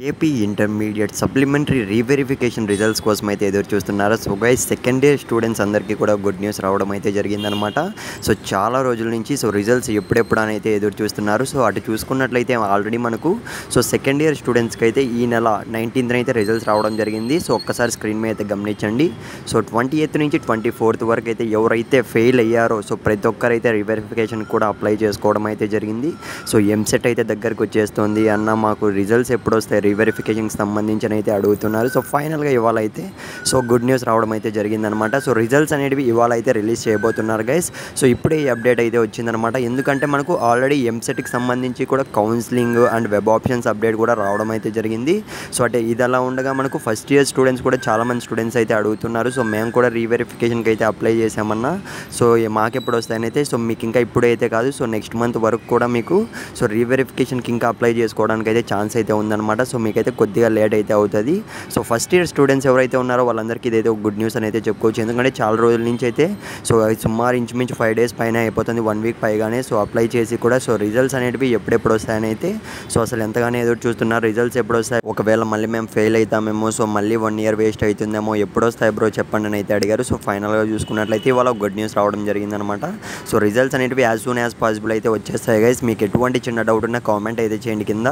AP intermediate supplementary reverification results కోసం అయితే ఎదురు చూస్తున్నారు. So guys second year students అందరికీ కూడా గుడ్ న్యూస్ రావడం అయితే జరిగిందనమాట. సో చాలా రోజుల నుంచి రిజల్ట్స్ ఎప్పుడెప్పుడు అని అయితే ఎదురు చూస్తున్నారు. సో అటు చూసుకున్నట్లయితే ఆల్రెడీ మనకు సెకండ్ ఇయర్ స్టూడెంట్స్కి అయితే ఈ నెల 19th అయితే రిజల్ట్స్ రావడం జరిగింది. సో ఒక్కసారి స్క్రీన్ మీద అయితే గమనించండి. సో 28th నుంచి 24th వరకు అయితే ఎవరైతే ఫెయిల్ అయ్యారో ప్రతి ఒక్కరైతే రీవెరిఫికేషన్ కూడా అప్లై చేసుకోవడం అయితే జరిగింది. సో ఎంసెట్ అయితే దగ్గరకు వచ్చేస్తుంది అన్న, మాకు రిజల్ట్స్ ఎప్పుడు వస్తాయి రీవెరిఫికేషన్కి సంబంధించి అయితే అడుగుతున్నారు. సో ఫైనల్గా ఇవాళ అయితే గుడ్ న్యూస్ రావడం అయితే జరిగిందనమాట. సో రిజల్ట్స్ అనేవి ఇవాళ అయితే రిలీజ్ చేయబోతున్నారు గైస్. సో ఇప్పుడే ఈ అప్డేట్ అయితే వచ్చిందనమాట. ఎందుకంటే మనకు ఆల్రెడీ ఎంసెట్కి సంబంధించి కూడా counselling and web options update కూడా రావడం అయితే జరిగింది. సో అంటే ఇది అలా ఉండగా మనకు ఫస్ట్ ఇయర్ స్టూడెంట్స్ కూడా చాలామంది స్టూడెంట్స్ అయితే అడుగుతున్నారు. సో మేము కూడా రీవెరిఫికేషన్కి అయితే అప్లై చేసామన్నా, సో మాకెప్పుడు వస్తాయని అయితే, సో మీకు ఇంకా ఇప్పుడైతే కాదు, సో నెక్స్ట్ మంత్ వరకు కూడా మీకు రీవెరిఫికేషన్కి ఇంకా అప్లై చేసుకోవడానికి అయితే ఛాన్స్ అయితే ఉందన్నమాట. సో మీకైతే కొద్దిగా లేట్ అయితే అవుతుంది. సో ఫస్ట్ ఇయర్ స్టూడెంట్స్ ఎవరైతే ఉన్నారో వాళ్ళందరికీ ఇదైతే ఒక గుడ్ న్యూస్ అని అయితే చెప్పుకోవచ్చు. ఎందుకంటే చాలా రోజుల నుంచి అయితే సుమారు ఇంచుమించు 5 days పైన అయిపోతుంది, 1 week పైగానే. సో అప్లై చేసి కూడా రిజల్ట్స్ అనేటివి ఎప్పుడెప్పుడు వస్తాయని అయితే అసలు ఎంతగానో ఎదురు చూస్తున్నారు. రిజల్ట్స్ ఎప్పుడు వస్తాయి, ఒకవేళ మళ్ళీ మేము ఫెయిల్ అవుతామేమో, సో మళ్ళీ 1 year వేస్ట్ అవుతుందేమో, ఎప్పుడు వస్తాయి బ్రో చెప్పండి అని అయితే అడిగారు. సో ఫైనల్గా చూసుకున్నట్లయితే ఇవాళ గుడ్ న్యూస్ రావడం జరిగిందనమాట. సో రిజల్ట్స్ అనేటివి యాజ్ సూన్ యాజ్ పాసిబుల్ అయితే వచ్చేస్తాయి గైస్. మీకు ఎటువంటి చిన్న డౌట్ ఉన్నా కామెంట్ అయితే చేయండి కింద.